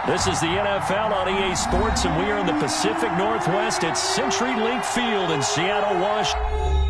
This is the NFL on EA Sports, and we are in the Pacific Northwest at CenturyLink Field in Seattle, Washington.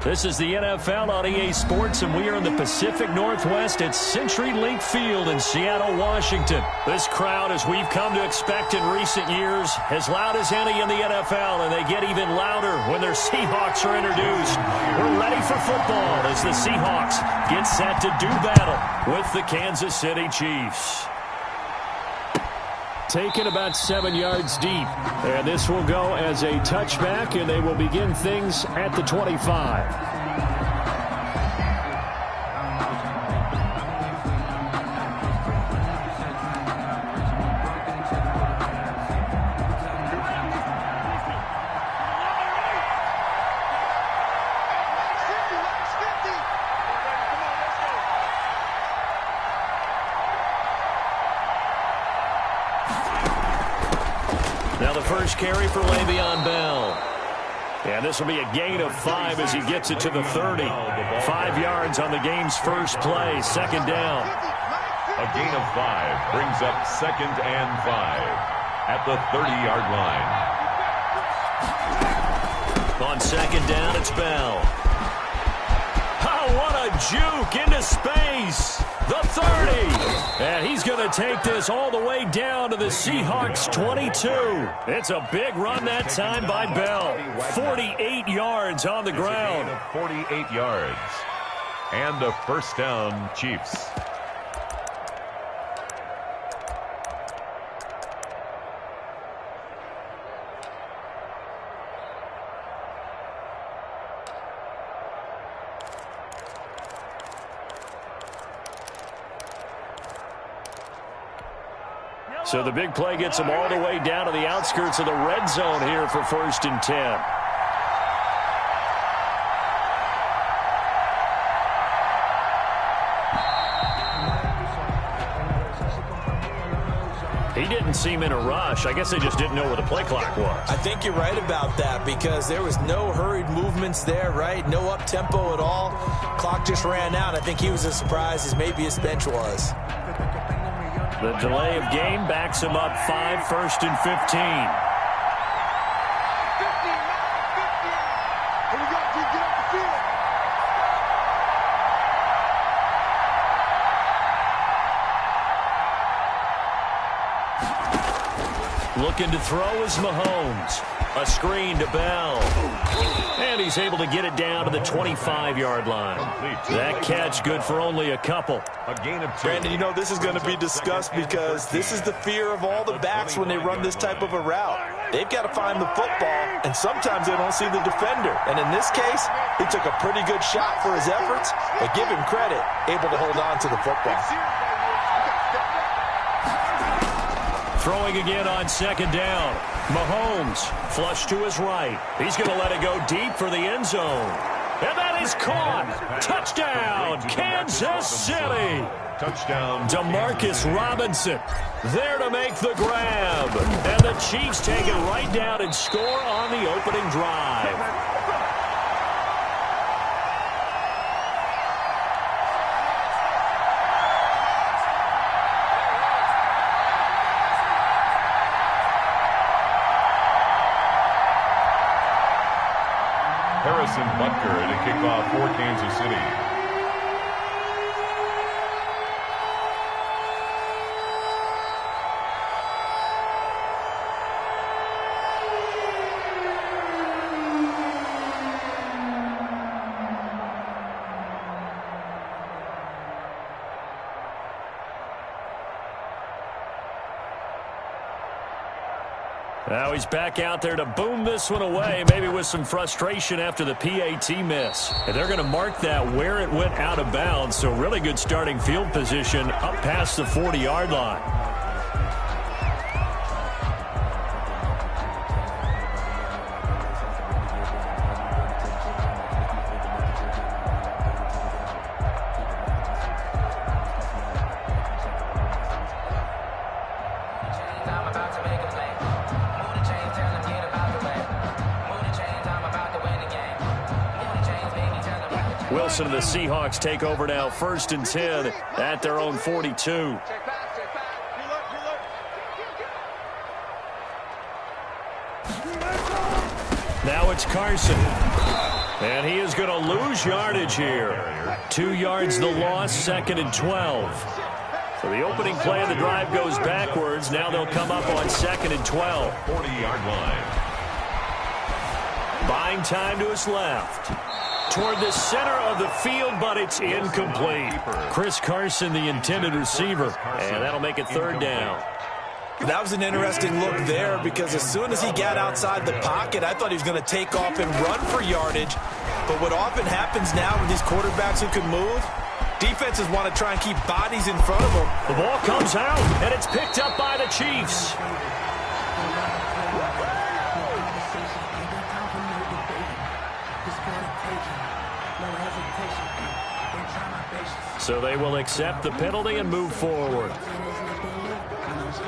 This is the NFL on EA Sports, and we are in the Pacific Northwest at CenturyLink Field in Seattle, Washington. This crowd, as we've come to expect in recent years, as loud as any in the NFL, and they get even louder when their Seahawks are introduced. We're ready for football as the Seahawks get set to do battle with the Kansas City Chiefs. Taken about 7 yards deep. And this will go as a touchback, and they will begin things at the 25. Now the first carry for Le'Veon Bell. And this will be a gain of 5 as he gets it to the 30. 5 yards on the game's first play, second down. A gain of 5 brings up 2nd and 5 at the 30-yard line. On second down, it's Bell. Oh, what a juke into space. The 30. And he's going to take this all the way down to the Seahawks 22. It's a big run that time by Bell. 48 yards on the ground. 48 yards. And a first down, Chiefs. So the big play gets them all the way down to the outskirts of the red zone here for 1st and 10. He didn't seem in a rush. I guess they just didn't know where the play clock was. I think you're right about that because there was no hurried movements there, right? No up-tempo at all. Clock just ran out. I think he was as surprised as maybe his bench was. The delay of game backs him up 5, 1st and 15. Looking to throw is Mahomes. A screen to Bell. And he's able to get it down to the 25-yard line. That catch good for only a couple. Brandon, you know this is going to be discussed because this is the fear of all the backs when they run this type of a route. They've got to find the football, and sometimes they don't see the defender. And in this case, he took a pretty good shot for his efforts, but give him credit, able to hold on to the football. Throwing again on second down. Mahomes, flush to his right. He's going to let it go deep for the end zone. And that is caught. Touchdown, Kansas City. Touchdown. Demarcus Robinson there to make the grab. And the Chiefs take it right down and score on the opening drive. Harrison Butker to kick off for Kansas City. Now he's back out there to boom this one away, maybe with some frustration after the PAT miss. And they're going to mark that where it went out of bounds, so really good starting field position up past the 40-yard line. Wilson and the Seahawks take over now, 1st and 10 at their own 42. Now it's Carson. And he is going to lose yardage here. 2 yards the loss, 2nd and 12. So the opening play of the drive goes backwards. Now they'll come up on 2nd and 12. 40-yard line. Buying time to his left. Toward the center of the field, but it's incomplete. Chris Carson, the intended receiver, and that'll make it 3rd down. That was an interesting look there because as soon as he got outside the pocket, I thought he was going to take off and run for yardage. But what often happens now with these quarterbacks who can move, defenses want to try and keep bodies in front of them. The ball comes out, and it's picked up by the Chiefs. So they will accept the penalty and move forward.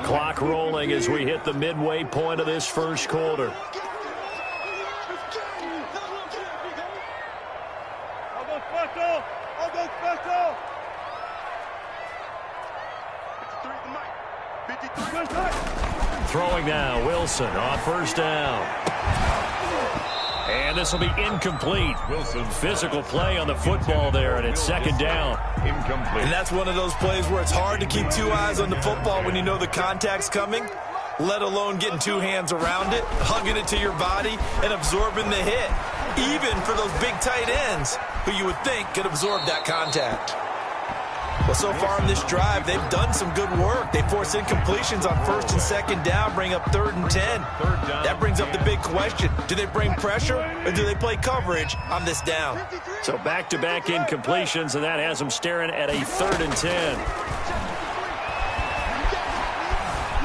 Clock rolling as we hit the midway point of this first quarter. Throwing now, Wilson on 1st down. And this will be incomplete. Wilson. Physical play on the football there, and it's 2nd down. Incomplete. And that's one of those plays where it's hard to keep 2 eyes on the football when you know the contact's coming, let alone getting 2 hands around it, hugging it to your body, and absorbing the hit. Even for those big tight ends who you would think could absorb that contact. Well, so far in this drive, they've done some good work. They force incompletions on 1st and 2nd down, bring up 3rd and 10. That brings up the big question. Do they bring pressure or do they play coverage on this down? So back-to-back incompletions, and that has them staring at a 3rd and 10.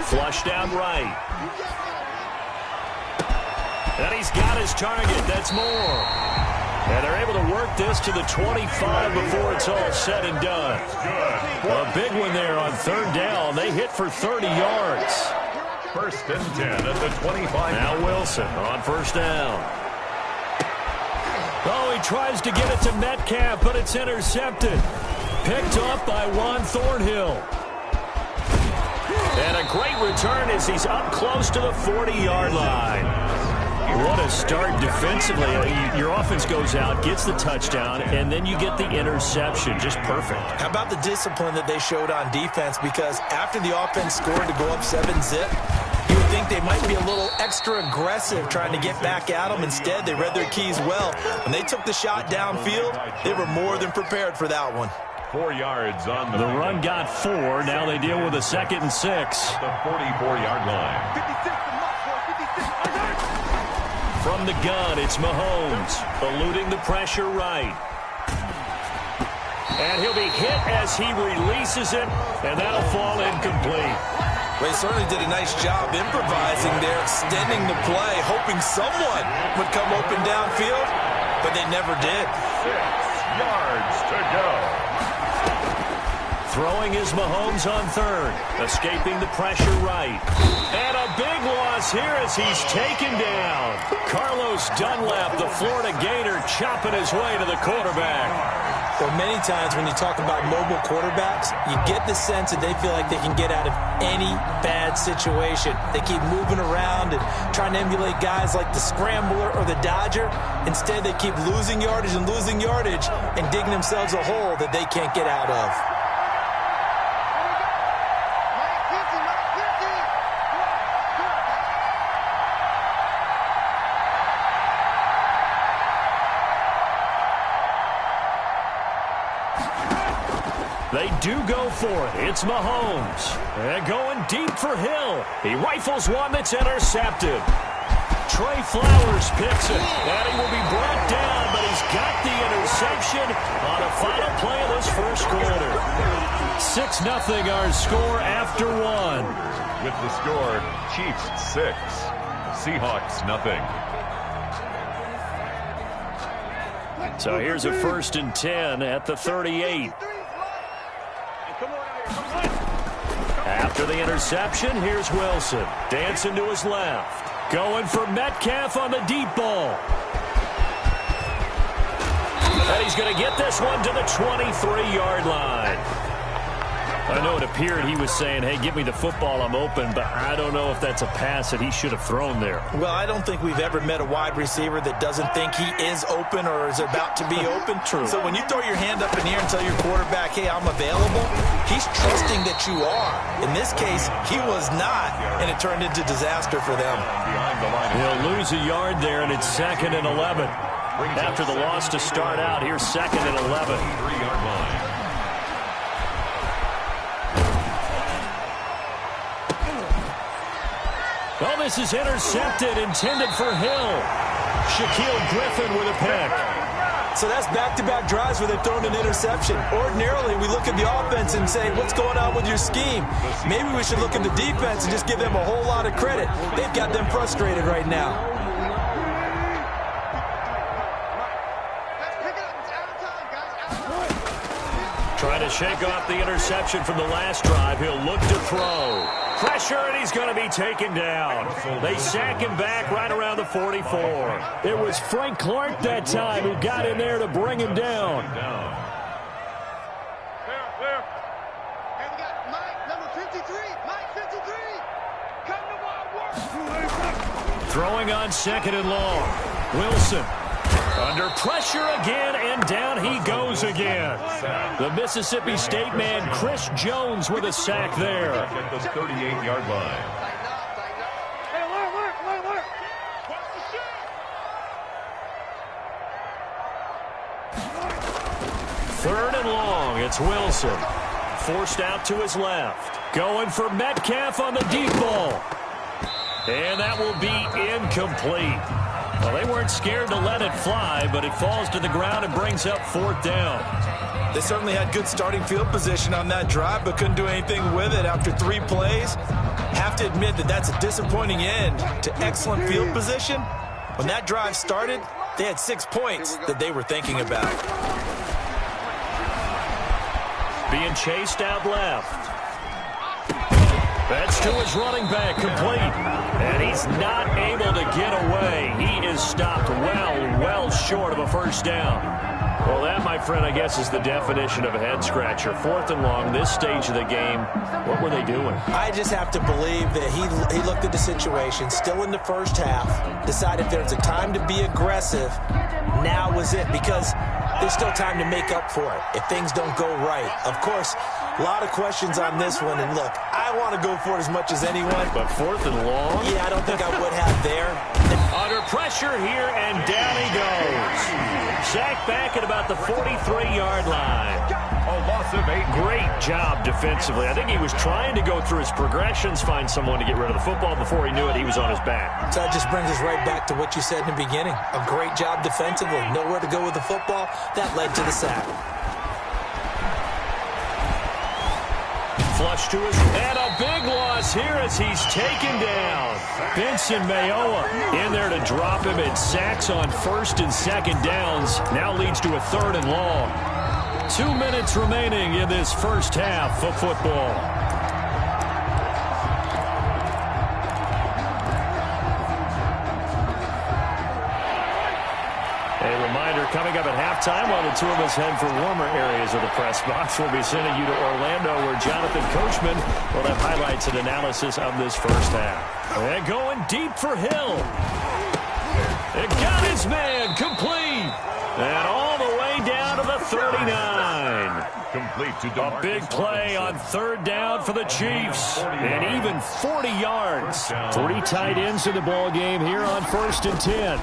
Flushed out right. And he's got his target. That's more. And they're able to work this to the 25 before it's all said and done. A big one there on 3rd down. They hit for 30 yards. 1st and 10 at the 25. Now Wilson on 1st down. Oh, he tries to get it to Metcalf, but it's intercepted. Picked up by Juan Thornhill. And a great return as he's up close to the 40-yard line. What a start defensively. Your offense goes out, gets the touchdown, and then you get the interception. Just perfect. How about the discipline that they showed on defense? Because after the offense scored to go up 7-zip, you You would think they might be a little extra aggressive trying to get back at them. Instead, they read their keys well. When they took the shot downfield, they were more than prepared for that one. 4 yards on the run got 4. Now they deal with a 2nd and 6. The 44-yard line. From the gun, it's Mahomes, eluding the pressure right. And he'll be hit as he releases it, and that'll fall incomplete. They certainly did a nice job improvising there, extending the play, hoping someone would come open downfield, but they never did. 6 yards to go. Throwing is Mahomes on 3rd, escaping the pressure right. And a big loss here as he's taken down. Carlos Dunlap, the Florida Gator, chopping his way to the quarterback. Well, many times when you talk about mobile quarterbacks, you get the sense that they feel like they can get out of any bad situation. They keep moving around and trying to emulate guys like the Scrambler or the Dodger. Instead, they keep losing yardage and digging themselves a hole that they can't get out of. They do go for it. It's Mahomes. And going deep for Hill. He rifles one that's intercepted. Trey Flowers picks it. And he will be brought down, but he's got the interception on a final play of this first quarter. 6-0 our score after 1. With the score, Chiefs 6, Seahawks 0. So here's a 1st and 10 at the 38. After the interception, here's Wilson. Dancing to his left. Going for Metcalf on the deep ball. And he's going to get this one to the 23-yard line. I know it appeared he was saying, hey, give me the football, I'm open, but I don't know if that's a pass that he should have thrown there. Well, I don't think we've ever met a wide receiver that doesn't think he is open or is about to be open. True. So when you throw your hand up in the air and tell your quarterback, hey, I'm available, he's trusting that you are. In this case, he was not, and it turned into disaster for them. He'll lose a yard there, and it's 2nd and 11. After the loss to start out, here's 2nd and 11. 3-yard line. Well, this is intercepted, intended for Hill. Shaquille Griffin with a pick. So that's back-to-back drives where they've thrown an interception. Ordinarily, we look at the offense and say, what's going on with your scheme? Maybe we should look at the defense and just give them a whole lot of credit. They've got them frustrated right now. Trying to shake off the interception from the last drive. He'll look to throw. Pressure, and he's going to be taken down. They sack him back right around the 44. It was Frank Clark that time who got in there to bring him down. And we got Mike, number 53. Mike, 53. Come to wild work. Throwing on 2nd and long. Wilson. Under pressure again, and down he goes again. The Mississippi State man, Chris Jones, with a sack there. At the 38-yard line. Hey, alert. 3rd and long, it's Wilson. Forced out to his left. Going for Metcalf on the deep ball. And that will be incomplete. Well, they weren't scared to let it fly, but it falls to the ground and brings up 4th down. They certainly had good starting field position on that drive, but couldn't do anything with it after 3 plays. Have to admit that that's a disappointing end to excellent field position. When that drive started, they had 6 points that they were thinking about. Being chased out left. That's to his running back, complete. And he's not able to get away. He is stopped well short of a 1st down. Well, that, my friend, I guess is the definition of a head-scratcher. 4th and long, this stage of the game. What were they doing? I just have to believe that he looked at the situation, still in the first half, decided if there was a time to be aggressive, now was it. Because there's still time to make up for it if things don't go right. Of course, a lot of questions on this one, and look, I want to go for it as much as anyone. But 4th and long? Yeah, I don't think I would have there. Under pressure here, and down he goes. Sacked back at about the 43-yard line. A loss of 8. Great job defensively. I think he was trying to go through his progressions, find someone to get rid of the football. Before he knew it, he was on his back. So that just brings us right back to what you said in the beginning. A great job defensively. Nowhere to go with the football. That led to the sack. Flush to his, and a big loss here as he's taken down. Vincent Mayoa in there to drop him, and sacks on 1st and 2nd downs. Now leads to a 3rd and long. 2 minutes remaining in this first half of football. A reminder coming up at halftime while the two of us head for warmer areas of the press box. We'll be sending you to Orlando where Jonathan Coachman will have highlights and analysis of this first half. And going deep for Hill. It got his man complete. And all the way down to the 39. Complete to a big play on 3rd down for the Chiefs. And even 40 yards. 3 tight ends in the ball game here on 1st and 10.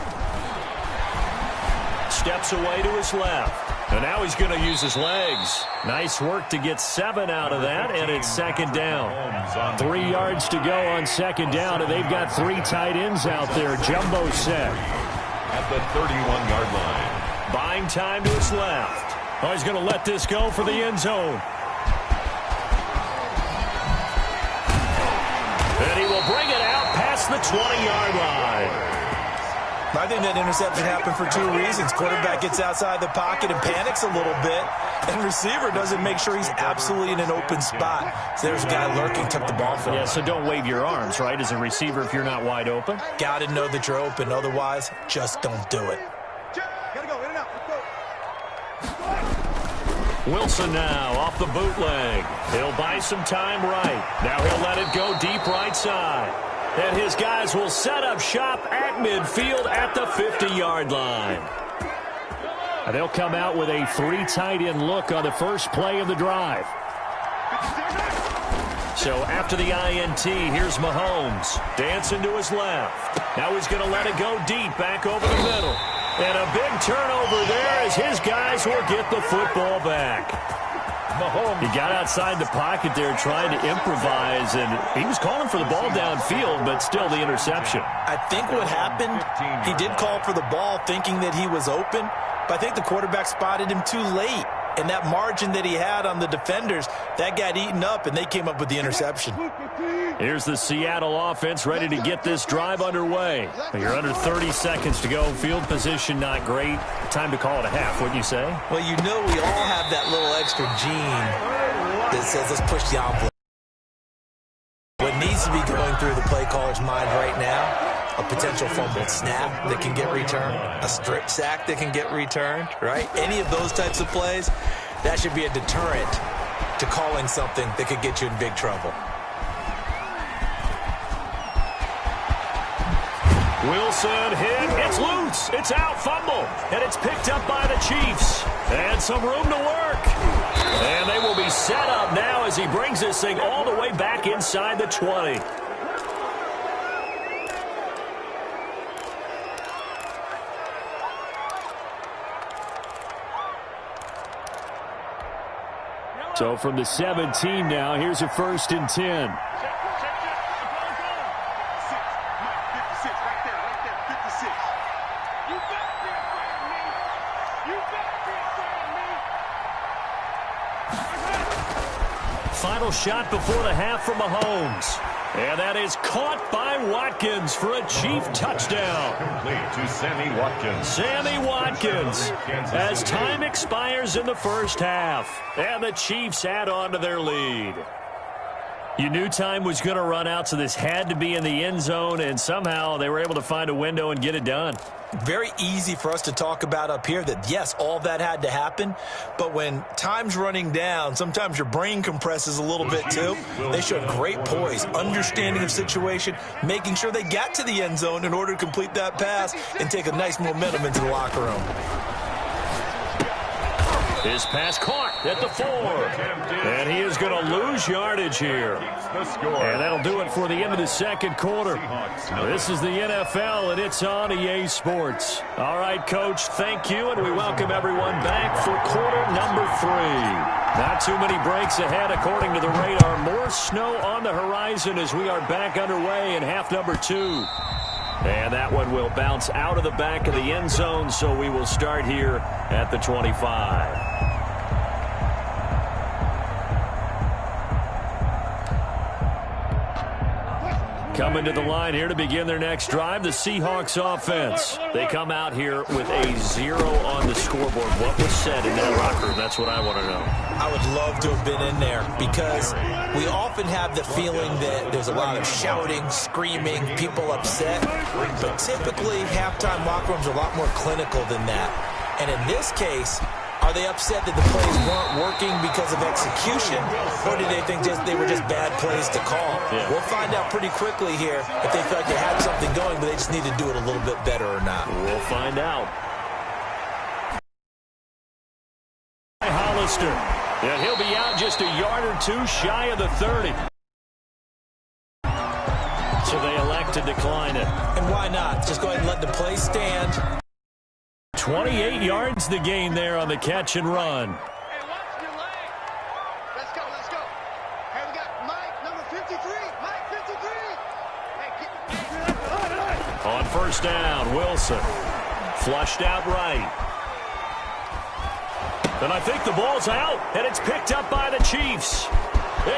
Steps away to his left. And now he's going to use his legs. Nice work to get 7 out of that, and it's 2nd down. 3 yards to go on 2nd down, and they've got 3 tight ends out there. Jumbo set. At the 31-yard line. Buying time to his left. Oh, he's going to let this go for the end zone. And he will bring it out past the 20-yard line. I think that interception happened for 2 reasons. Quarterback gets outside the pocket and panics a little bit, and receiver doesn't make sure he's absolutely in an open spot. So there's a guy lurking, took the ball from him. Yeah, so don't wave your arms, right, as a receiver if you're not wide open. Got to know that you're open. Otherwise, just don't do it. Gotta go, in and out. Wilson now off the bootleg. He'll buy some time right. Now he'll let it go deep right side. And his guys will set up shop at midfield at the 50-yard line. And they'll come out with a 3 tight end look on the first play of the drive. So after the INT, here's Mahomes. Dancing to his left. Now he's going to let it go deep back over the middle. And a big turnover there as his guys will get the football back. Mahomes, he got outside the pocket there trying to improvise, and he was calling for the ball downfield, but still the interception. I think what happened, he did call for the ball thinking that he was open, but I think the quarterback spotted him too late. And that margin that he had on the defenders, that got eaten up, and they came up with the interception. Here's the Seattle offense ready to get this drive underway. You're under 30 seconds to go. Field position not great. Time to call it a half, wouldn't you say? Well, you know we all have that little extra gene that says let's push the envelope. What needs to be going through the play caller's mind right now, a potential fumbled snap that can get returned, a strip sack that can get returned, right? Any of those types of plays, that should be a deterrent to calling something that could get you in big trouble. Wilson hit. It's loose. It's out. Fumble. And it's picked up by the Chiefs. And some room to work. And they will be set up now as he brings this thing all the way back inside the 20. So from the 17 now, here's a 1st and 10. Final shot before the half from Mahomes. And that is caught by Watkins for a Chief touchdown. Complete to Sammy Watkins. Sammy Watkins as time expires in the first half. And the Chiefs add on to their lead. You knew time was going to run out, so this had to be in the end zone, and somehow they were able to find a window and get it done. Very easy for us to talk about up here that, yes, all that had to happen, but when time's running down, sometimes your brain compresses a little bit too. They showed great poise, understanding of situation, making sure they got to the end zone in order to complete that pass and take a nice momentum into the locker room. His pass caught at the 4. And he is going to lose yardage here. And that'll do it for the end of the second quarter. This is the NFL, and it's on EA Sports. All right, Coach, thank you, and we welcome everyone back for quarter number 3. Not too many breaks ahead, according to the radar. More snow on the horizon as we are back underway in half number 2. And that one will bounce out of the back of the end zone, so we will start here at the 25. Coming to the line here to begin their next drive, the Seahawks offense. They come out here with a 0 on the scoreboard. What was said in that locker room? That's what I want to know. I would love to have been in there because we often have the feeling that there's a lot of shouting, screaming, people upset. But typically, halftime locker rooms are a lot more clinical than that. And in this case, are they upset that the plays weren't working because of execution, or do they think they were just bad plays to call? Yeah. We'll find out pretty quickly here if they feel like they had something going, but they just need to do it a little bit better or not. We'll find out. Hollister, and he'll be out just a yard or 2 shy of the 30. So they elect to decline it. And why not? Just go ahead and let the play stand. 28 yards the gain there on the catch and run. Hey, watch your leg. Let's go, let's go. Hey, we got Mike, number 53. Mike, 53. Hey, On first down, Wilson. Flushed out right. And I think the ball's out, and it's picked up by the Chiefs.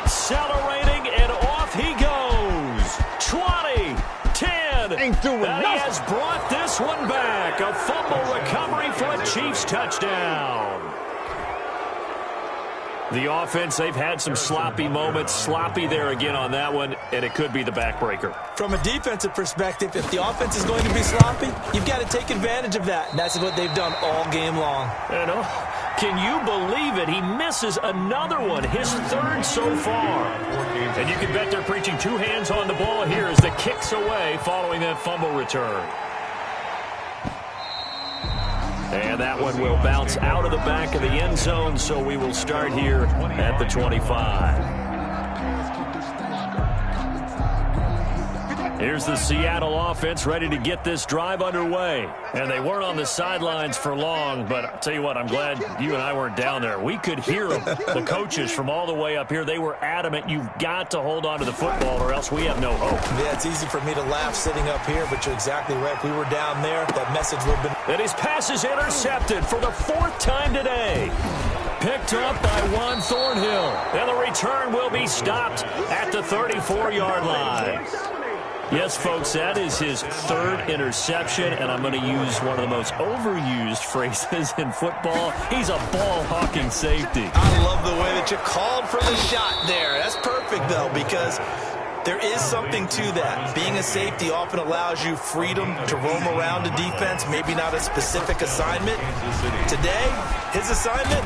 Accelerating, and off he goes. 20, 10. Ain't doing and he nothing. has brought this one back. A fumble recovery for a Chiefs touchdown. The offense, they've had some sloppy moments. Sloppy there again on that one, and it could be the backbreaker. From a defensive perspective, if the offense is going to be sloppy, you've got to take advantage of that. And that's what they've done all game long. And can you believe it? He misses another one, his 3rd so far. And you can bet they're preaching 2 hands on the ball here as the kick's away following that fumble return. And that one will bounce out of the back of the end zone, so we will start here at the 25. Here's the Seattle offense ready to get this drive underway. And they weren't on the sidelines for long, but I'll tell you what, I'm glad you and I weren't down there. We could hear them, the coaches from all the way up here. They were adamant, you've got to hold on to the football or else we have no hope. Yeah, it's easy for me to laugh sitting up here, but you're exactly right. If we were down there, that message would have been... And his pass is intercepted for the 4th time today. Picked up by Juan Thornhill. And the return will be stopped at the 34-yard line. Yes, folks, that is his 3rd interception, and I'm going to use one of the most overused phrases in football. He's a ball-hawking safety. I love the way that you called for the shot there. That's perfect, though, because there is something to that. Being a safety often allows you freedom to roam around a defense, maybe not a specific assignment. Today, his assignment...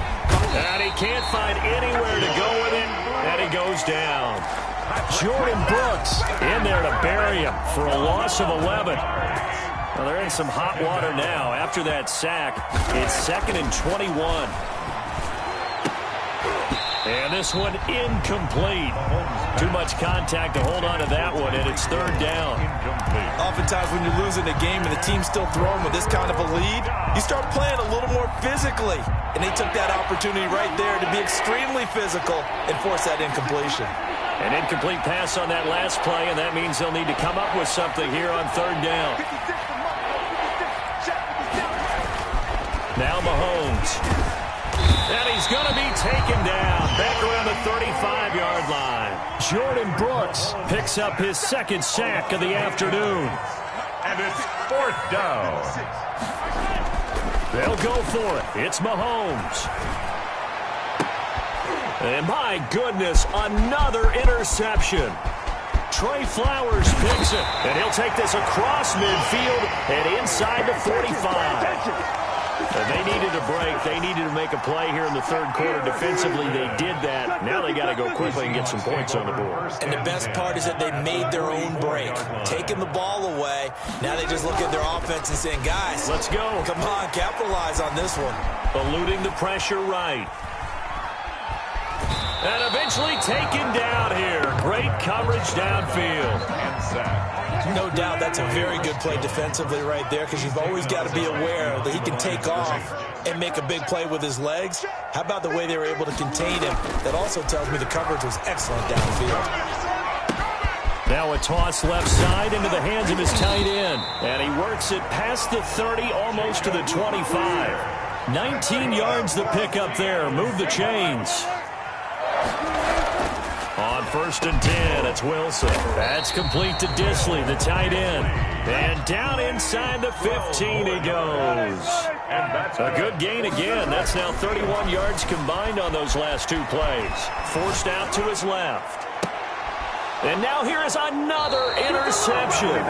And he can't find anywhere to go with it, and he goes down. Jordan Brooks in there to bury him for a loss of 11. Well, they're in some hot water now. After that sack, it's 2nd and 21. And this one incomplete. Too much contact to hold on to that one, and it's 3rd down. Oftentimes when you're losing a game and the team's still throwing with this kind of a lead, you start playing a little more physically. And they took that opportunity right there to be extremely physical and force that incompletion. An incomplete pass on that last play, and that means they'll need to come up with something here on 3rd down. Now Mahomes. And he's going to be taken down back around the 35-yard line. Jordan Brooks picks up his 2nd sack of the afternoon. And it's 4th down. They'll go for it. It's Mahomes. And my goodness, another interception. Trey Flowers picks it, and he'll take this across midfield and inside the 45. They needed a break. They needed to make a play here in the third quarter. Defensively, they did that. Now they got to go quickly and get some points on the board. And the best part is that they made their own break. Taking the ball away, now they just look at their offense and saying, guys, let's go. Come on, capitalize on this one. Eluding the pressure right. And eventually taken down here. Great coverage downfield. And sack. No doubt that's a very good play defensively right there, because you've always got to be aware that he can take off and make a big play with his legs. How about the way they were able to contain him? That also tells me the coverage was excellent downfield. Now a toss left side into the hands of his tight end. And he works it past the 30, almost to the 25. 19 yards the pickup there. Move the chains. On 1st and 10, it's Wilson. That's complete to Disley, the tight end. And down inside the 15 he goes. A good gain again. That's now 31 yards combined on those last two plays. Forced out to his left. And now here is another interception.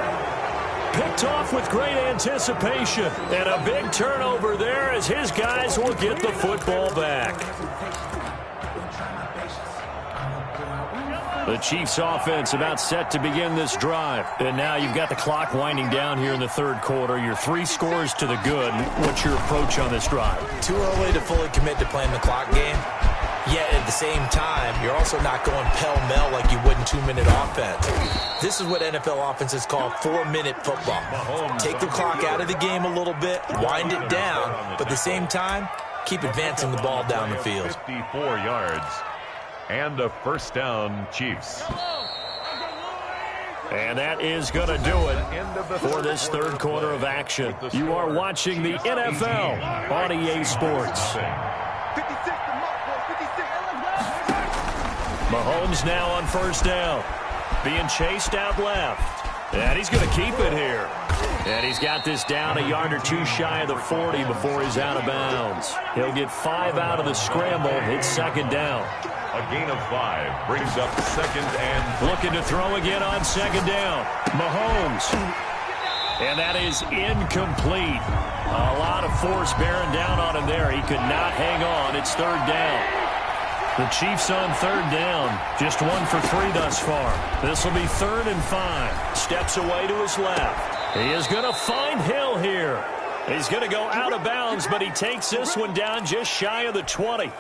Picked off with great anticipation. And a big turnover there as his guys will get the football back. The Chiefs offense about set to begin this drive. And now you've got the clock winding down here in the third quarter. Your 3 scores to the good. What's your approach on this drive? Too early to fully commit to playing the clock game. Yet at the same time, you're also not going pell-mell like you would in 2-minute offense. This is what NFL offenses call 4-minute football. Take the clock out of the game a little bit, wind it down, but at the same time, keep advancing the ball down the field. 54 yards. And a first down, Chiefs. And that is going to do it for this third quarter of action. You are watching the NFL on EA Sports. Mahomes now on first down. Being chased out left. And he's going to keep it here. And he's got this down a yard or two shy of the 40 before he's out of bounds. He'll get 5 out of the scramble. It's second down. A gain of 5 brings up 2nd and... Looking to throw again on second down. Mahomes. And that is incomplete. A lot of force bearing down on him there. He could not hang on. It's third down. The Chiefs on third down. Just 1 for 3 thus far. This will be 3rd and 5. Steps away to his left. He is going to find Hill here. He's going to go out of bounds, but he takes this one down just shy of the 20.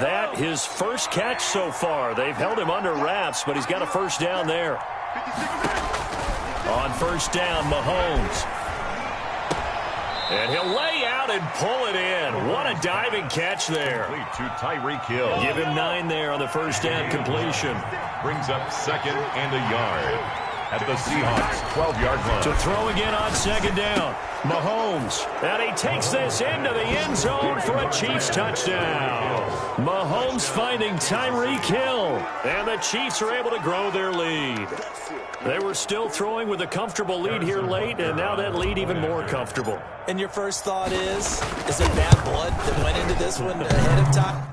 That his first catch so far. They've held him under wraps, but he's got a first down there. On first down, Mahomes. And he'll lay out and pull it in. What a diving catch there. To Tyreek Hill. Give him 9 there on the first down completion. Brings up 2nd and a yard. At the Seahawks' 12-yard line. To throw again on second down. Mahomes. And he takes this into the end zone for a Chiefs touchdown. Mahomes finding Tyreek Hill. And the Chiefs are able to grow their lead. They were still throwing with a comfortable lead here late, and now that lead even more comfortable. And your first thought is it bad blood that went into this one ahead of time?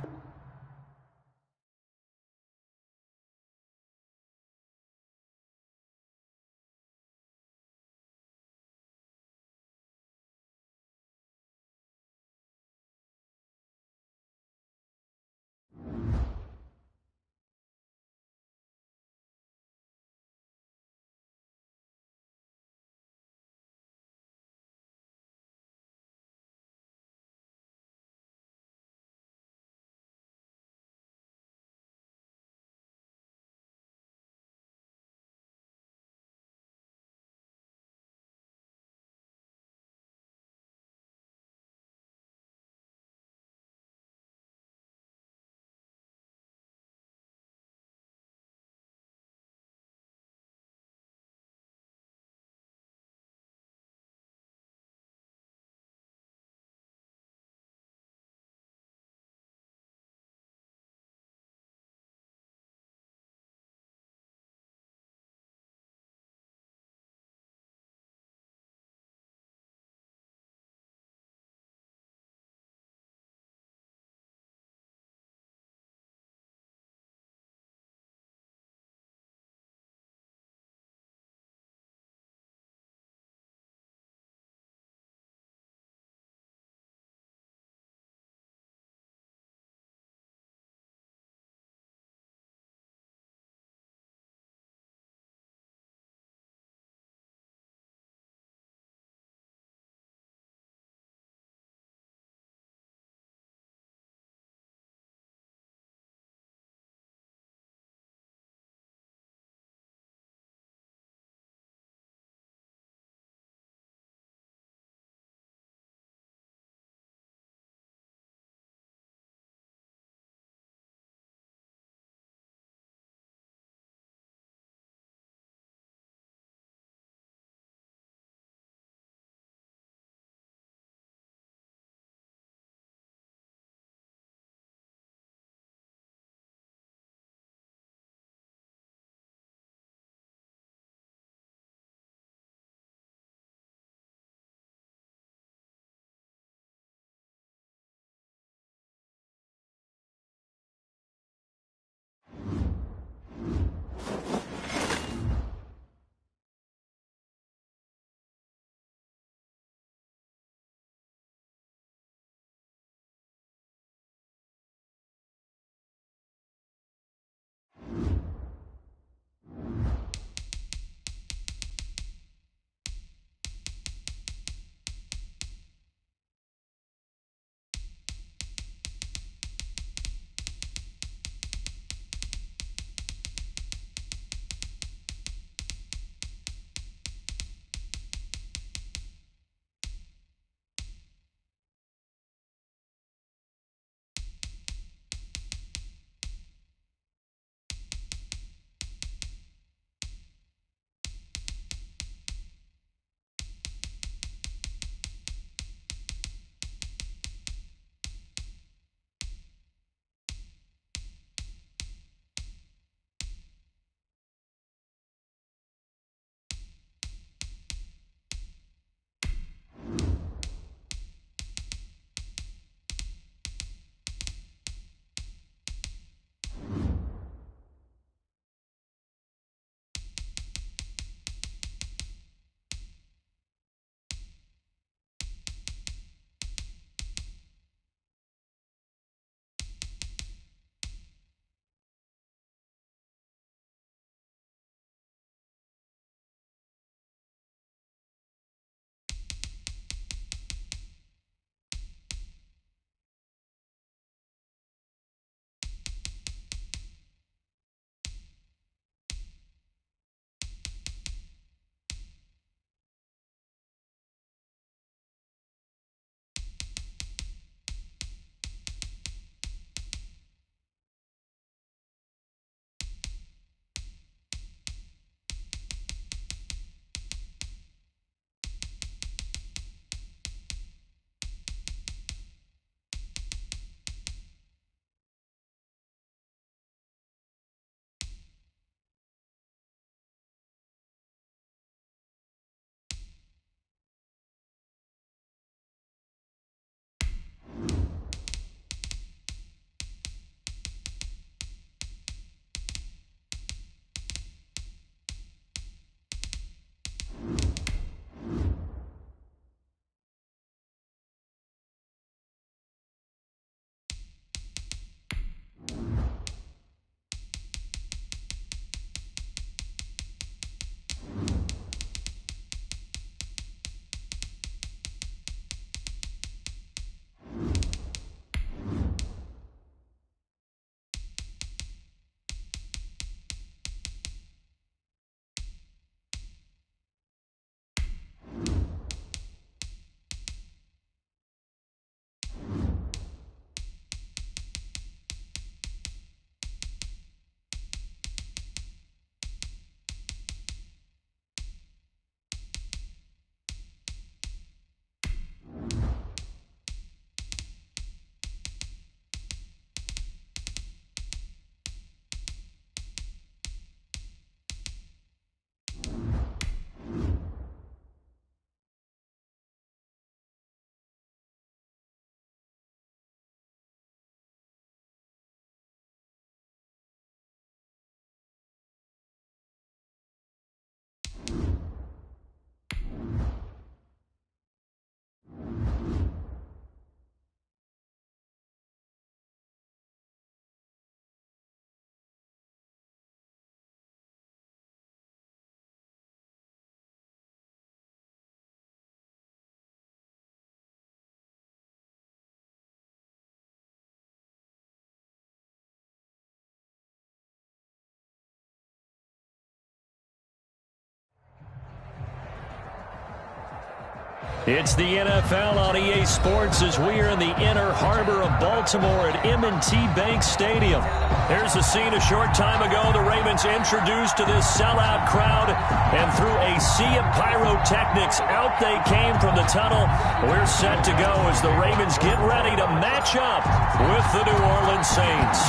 It's the NFL on EA Sports as we are in the inner harbor of Baltimore at M&T Bank Stadium. Here's a scene a short time ago. The Ravens introduced to this sellout crowd, and through a sea of pyrotechnics, out they came from the tunnel. We're set to go as the Ravens get ready to match up with the New Orleans Saints.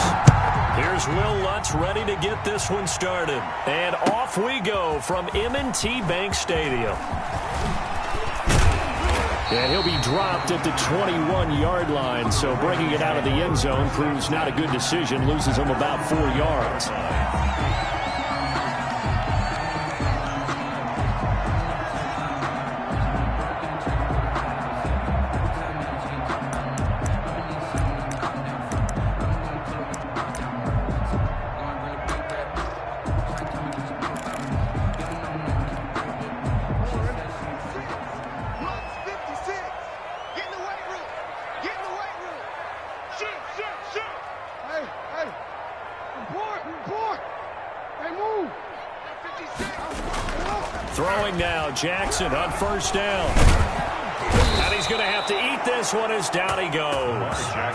Here's Will Lutz ready to get this one started. And off we go from M&T Bank Stadium. And he'll be dropped at the 21-yard line, so bringing it out of the end zone proves not a good decision, loses him about 4 yards. Throwing now, Jackson on first down. And he's going to have to eat this one as down he goes.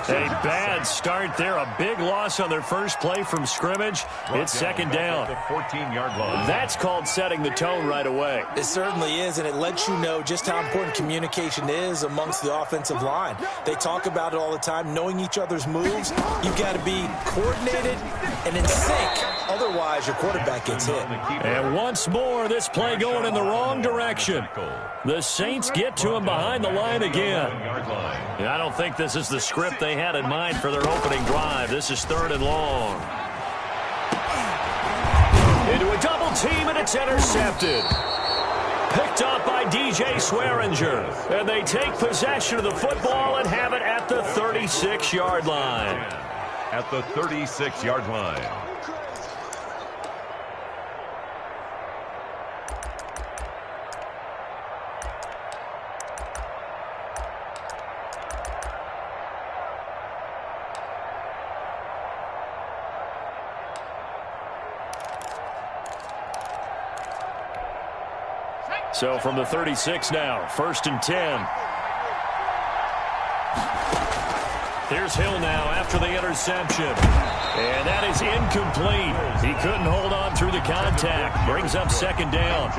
A bad start there. A big loss on their first play from scrimmage. It's second down. The 14-yard line. That's called setting the tone right away. It certainly is, and it lets you know just how important communication is amongst the offensive line. They talk about it all the time, knowing each other's moves. You've got to be coordinated and in sync. Otherwise, your quarterback gets hit. And once more, this play going in the wrong direction. The Saints get to him behind the line again. And I don't think this is the script they had in mind for their opening drive. This is 3rd and long. Into a double team, and it's intercepted. Picked up by DJ Swearinger. And they take possession of the football and have it at the 36-yard line. At the 36-yard line. So from the 36 now, 1st and 10. Here's Hill now after the interception. And that is incomplete. He couldn't hold on through the contact. Brings up 2nd down.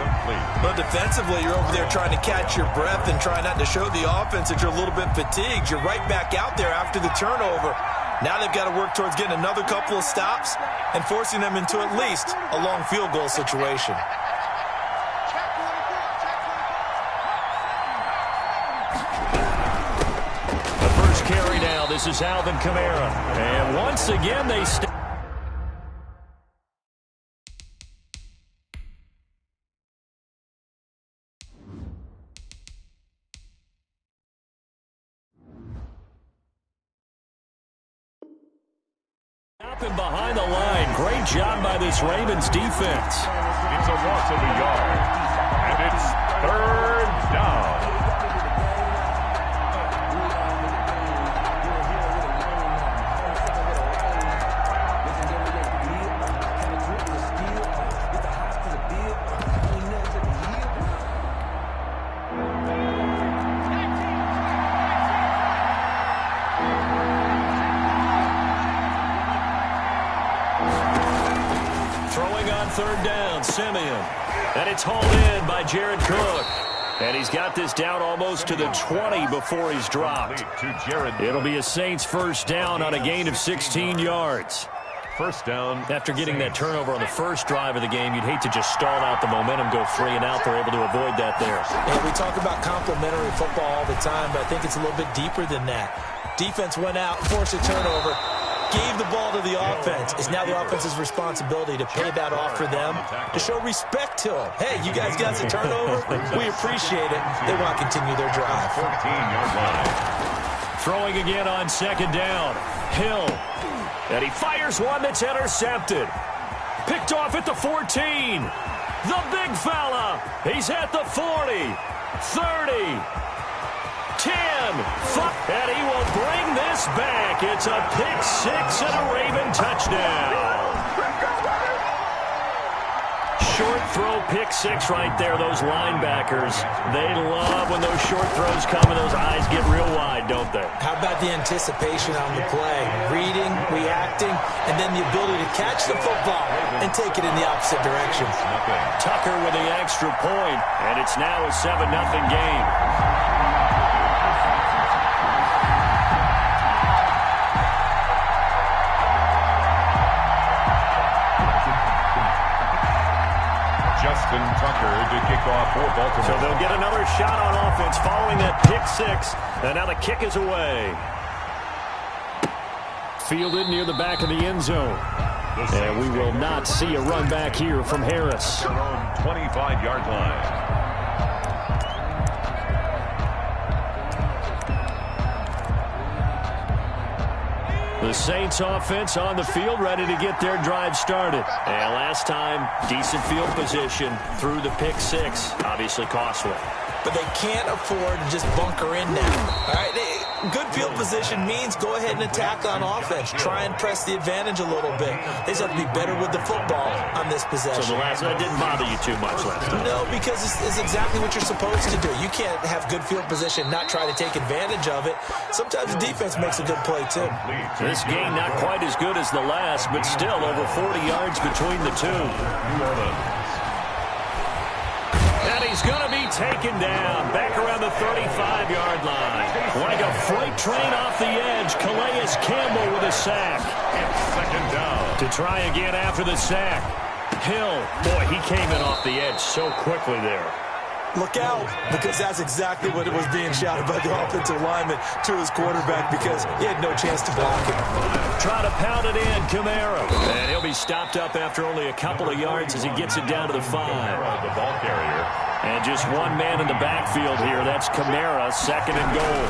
But defensively, you're over there trying to catch your breath and try not to show the offense that you're a little bit fatigued. You're right back out there after the turnover. Now they've got to work towards getting another couple of stops and forcing them into at least a long field goal situation. Carry now. This is Alvin Kamara. And once again, they stay. Up and behind the line. Great job by this Ravens defense. It's a loss of a yard. And it's 3rd down. Throwing on 3rd down, Simeon. And it's hauled in by Jared Cook. And he's got this down almost to the 20 before he's dropped. It'll be a Saints 1st down on a gain of 16 yards. 1st down. After getting that turnover on the first drive of the game, you'd hate to just stall out the momentum, go 3 and out. They're able to avoid that there. And we talk about complementary football all the time, but I think it's a little bit deeper than that. Defense went out, forced a turnover, gave the ball to the offense. It's now the offense's responsibility to pay that off for them, to show respect to them. Hey, you guys got some turnover? We appreciate it. They want to continue their drive. 14-yard line. Throwing again on 2nd down. Hill. And he fires one that's intercepted. Picked off at the 14. The big fella. He's at the 40. 30. 10, 5, and he will bring this back. It's a pick 6 and a Raven touchdown. Short throw pick six right there, those linebackers. They love when those short throws come and those eyes get real wide, don't they? How about the anticipation on the play? Reading, reacting, and then the ability to catch the football and take it in the opposite direction. Tucker with the extra point, and it's now a 7-0 game. Justin Tucker to kick off for Baltimore. So they'll get another shot on offense following that pick six. And now the kick is away. Fielded near the back of the end zone. And we will not see a run back here from Harris. Their own 25-yard line. The Saints offense on the field, ready to get their drive started. And last time, decent field position through the pick six. Obviously costly. But they can't afford to just bunker in now. All right, good field position means go ahead and attack on offense. Try and press the advantage a little bit. They just have to be better with the football on this possession. So that didn't bother you too much last time? No, because it's exactly what you're supposed to do. You can't have good field position, not try to take advantage of it. Sometimes the defense makes a good play, too. This game not quite as good as the last, but still over 40 yards between the two. And he's going to be taken down back around the 35-yard line. Like a freight train off the edge, Calais Campbell with a sack. It's second down. To try again after the sack. Hill, boy, he came in off the edge so quickly there. Look out, because that's exactly what it was being shouted by the offensive lineman to his quarterback, because he had no chance to block it. Try to pound it in, Kamara. And he'll be stopped up after only a couple of yards as he gets it down to the 5. The ball carrier. And just one man in the backfield here. That's Kamara, second and goal.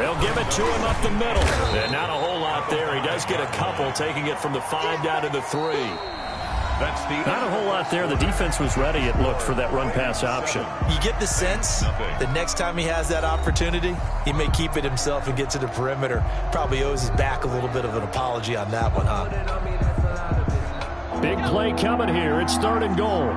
They'll give it to him up the middle. And not a whole lot there. He does get a couple, taking it from the 5 down to the 3. Not a whole lot there. The defense was ready, it looked, for that run-pass option. You get the sense that next time he has that opportunity, he may keep it himself and get to the perimeter. Probably owes his back a little bit of an apology on that one, huh? Big play coming here. It's 3rd and goal.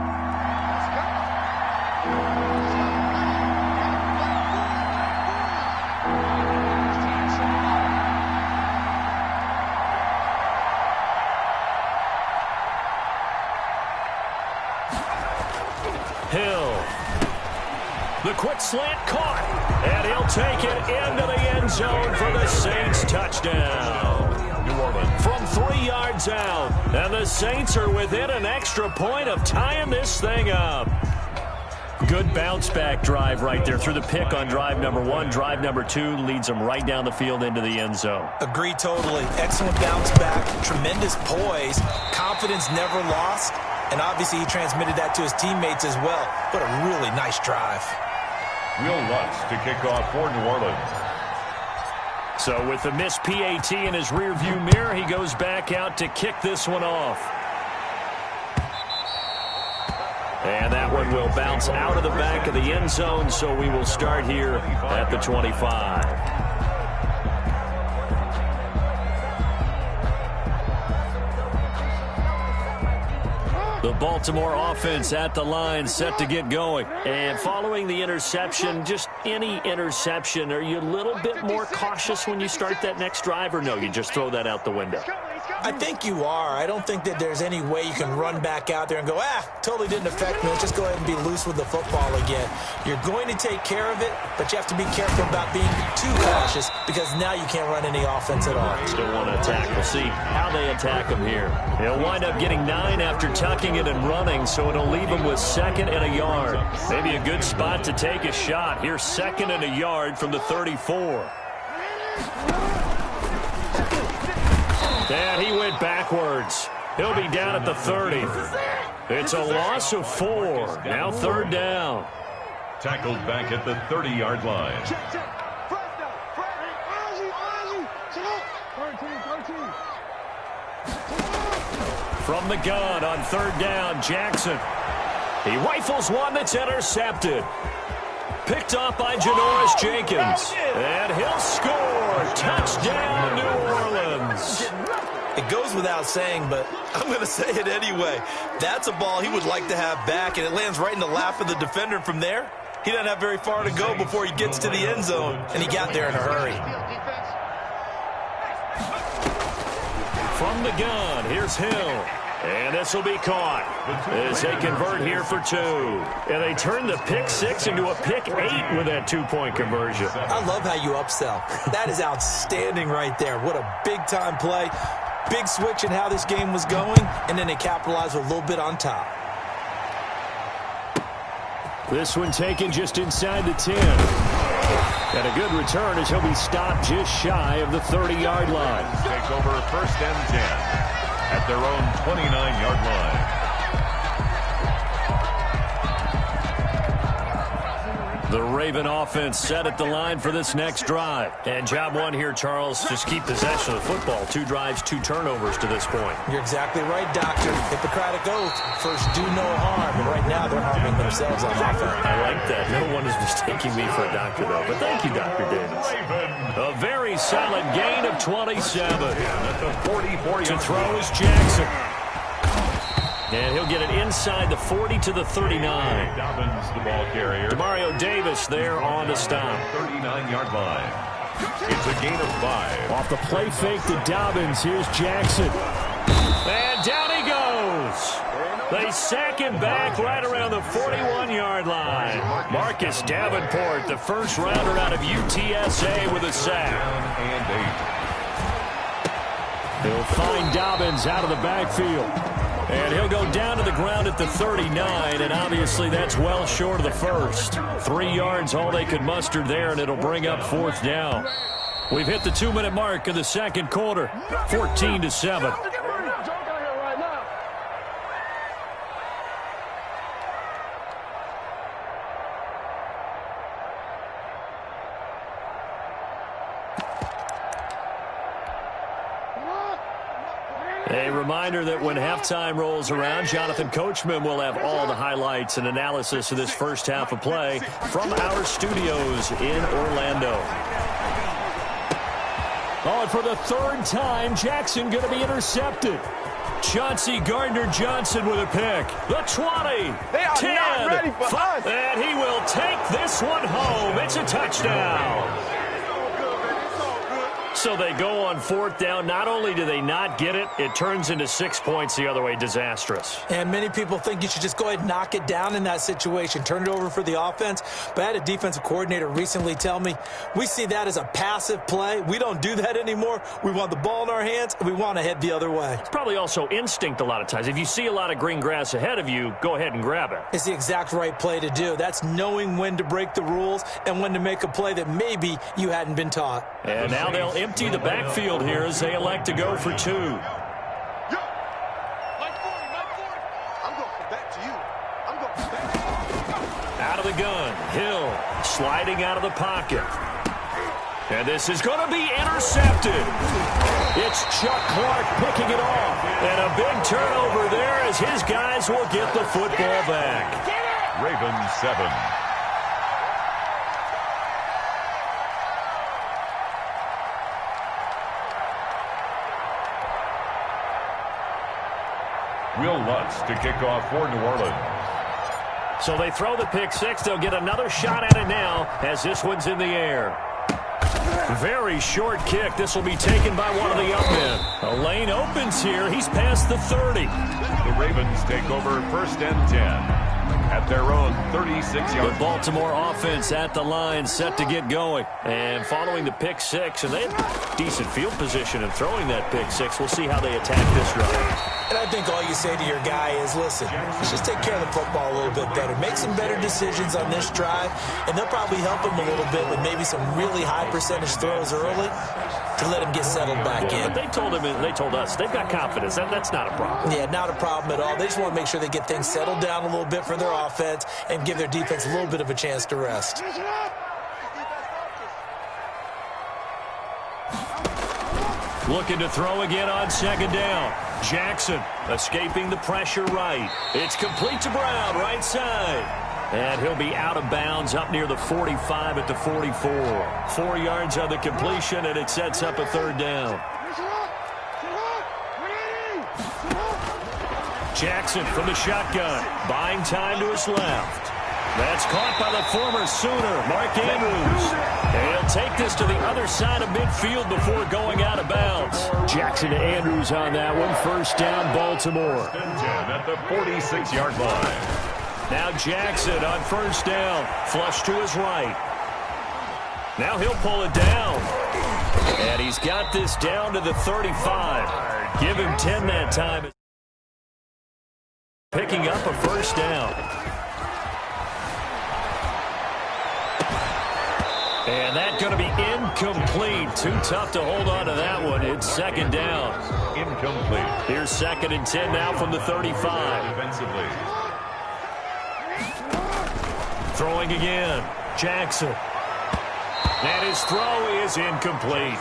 Hill. The quick slant caught. And he'll take it into the end zone for the Saints touchdown. New Orleans. From 3 yards out. And the Saints are within an extra point of tying this thing up. Good bounce-back drive right there through the pick on drive number 1. Drive number 2 leads them right down the field into the end zone. Agree totally. Excellent bounce back. Tremendous poise. Confidence never lost. And obviously he transmitted that to his teammates as well. What a really nice drive. Will Lutz to kick off for New Orleans. So with the missed PAT in his rearview mirror, he goes back out to kick this one off. And that one will bounce out of the back of the end zone, so we will start here at the 25. The Baltimore offense at the line, set to get going. And following the interception, just any interception, are you a little bit more cautious when you start that next drive, or no, you just throw that out the window? I think you are. I don't think that there's any way you can run back out there and go, totally didn't affect me. Let's just go ahead and be loose with the football again. You're going to take care of it, but you have to be careful about being too cautious, because now you can't run any offense at all. Still want to attack. We'll see how they attack him here. He'll wind up getting 9 after tucking it and running, so it'll leave him with 2nd and a yard. Maybe a good spot to take a shot. Here's 2nd and a yard from the 34. And he went backwards. He'll be down at the 30. It's a loss of 4. Now 3rd down. Tackled back at the 30-yard line. From the gun on 3rd down, Jackson. He rifles one that's intercepted. Picked off by Janoris Jenkins. And he'll score. Touchdown, New Orleans. It goes without saying, but I'm going to say it anyway. That's a ball he would like to have back, and it lands right in the lap of the defender from there. He doesn't have very far to go before he gets to the end zone, and he got there in a hurry. From the gun, here's Hill. And this will be caught as they convert here for 2. And they turn the pick 6 into a pick 8 with that 2-point conversion. I love how you upsell. That is outstanding right there. What a big-time play. Big switch in how this game was going, and then they capitalized with a little bit on top. This one taken just inside the 10. And a good return as he'll be stopped just shy of the 30-yard line. Take over 1st and 10 at their own 29-yard line. The Raven offense set at the line for this next drive. And job one here, Charles, just keep possession of the football. 2 drives, 2 turnovers to this point. You're exactly right, Doctor. Hippocratic oath. First, do no harm. And right now, they're harming themselves on offense. I like that. No one is mistaking me for a doctor, though. But thank you, Dr. Davis. A very solid gain of 27. To throw is Jackson. And he'll get it inside the 40 to the 39. Dobbins, the ball carrier. Demario Davis there on the stop. 39-yard line. It's a gain of 5. Off the play fake to Dobbins. Here's Jackson. And down he goes. They sack him back right around the 41-yard line. Marcus Davenport, the first rounder out of UTSA with a sack. And 8. He'll find Dobbins out of the backfield. And he'll go down to the ground at the 39, and obviously that's well short of the first. 3 yards, all they could muster there, and it'll bring up 4th down. We've hit the 2-minute mark of the second quarter, 14-7. A reminder that when halftime rolls around, Jonathan Coachman will have all the highlights and analysis of this first half of play from our studios in Orlando. Oh, and for the 3rd time, Jackson going to be intercepted. Chauncey Gardner-Johnson with a pick. The 20, They are 10, not ready for us. And he will take this one home. It's a touchdown. So they go on 4th down. Not only do they not get it, it turns into 6 points the other way. Disastrous. And many people think you should just go ahead and knock it down in that situation. Turn it over for the offense. But I had a defensive coordinator recently tell me, we see that as a passive play. We don't do that anymore. We want the ball in our hands, and we want to head the other way. It's probably also instinct a lot of times. If you see a lot of green grass ahead of you, go ahead and grab it. It's the exact right play to do. That's knowing when to break the rules and when to make a play that maybe you hadn't been taught. And now they'll empty the backfield here as they elect to go for 2. I'm going for back to you. I'm going for back. Out of the gun, Hill sliding out of the pocket. And this is going to be intercepted. It's Chuck Clark picking it off. And a big turnover there as his guys will get the football back. Ravens 7. Will Lutz to kick off for New Orleans. So they throw the pick 6. They'll get another shot at it now as this one's in the air. Very short kick. This will be taken by one of the up men. A lane opens here. He's past the 30. The Ravens take over 1st and 10 at their own 36-yard. The Baltimore offense at the line, set to get going. And following the pick 6, and they have decent field position in throwing that pick 6. We'll see how they attack this drive. And I think all you say to your guy is, listen, let's just take care of the football a little bit better. Make some better decisions on this drive, and they'll probably help him a little bit with maybe some really high percentage throws early to let him get settled back in. But they told us, they've got confidence. That's not a problem. Yeah, not a problem at all. They just want to make sure they get things settled down a little bit for their offense and give their defense a little bit of a chance to rest. Looking to throw again on 2nd down. Jackson escaping the pressure right. It's complete to Brown, right side. And he'll be out of bounds up near the 45 at the 44. 4 yards on the completion, and it sets up a 3rd down. Jackson from the shotgun, buying time to his left. That's caught by the former Sooner, Mark Andrews. And he'll take this to the other side of midfield before going out of bounds. Jackson to Andrews on that one. First down, Baltimore. At the 46-yard line. Now Jackson on first down, flush to his right. Now he'll pull it down. And he's got this down to the 35. Give him 10 that time. Picking up a first down. And that's going to be incomplete. Too tough to hold on to that one. It's second down. Incomplete. Here's second and 10 now from the 35. Defensively. Throwing again. Jackson. And his throw is incomplete.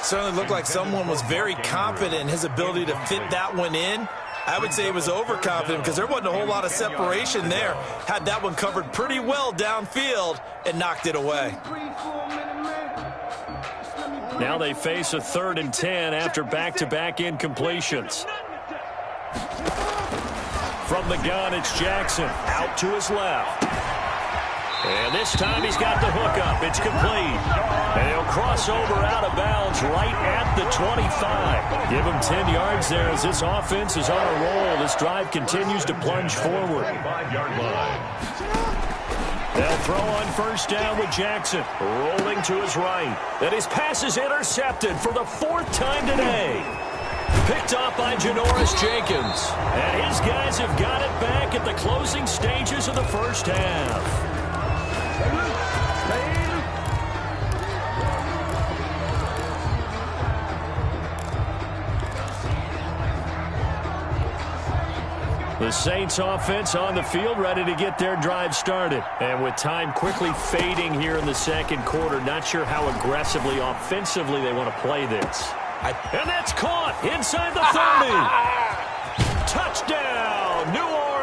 Certainly looked like someone was very confident in his ability to fit that one in. I would say he was overconfident because there wasn't a whole lot of separation there. Had that one covered pretty well downfield and knocked it away. Now they face a 3rd and 10 after back-to-back incompletions. From the gun, it's Jackson out to his left. And this time he's got the hookup. It's complete. And he'll cross over out of bounds right at the 25. Give him 10 yards there as this offense is on a roll. This drive continues to plunge forward. 5-yard line. They'll throw on first down with Jackson. Rolling to his right. And his pass is intercepted for the 4th time today. Picked off by Janoris Jenkins. And his guys have got it back at the closing stages of the first half. The Saints offense on the field, ready to get their drive started. And with time quickly fading here in the second quarter, not sure how aggressively, offensively they want to play this. And that's caught inside the 30. Touchdown, New Orleans.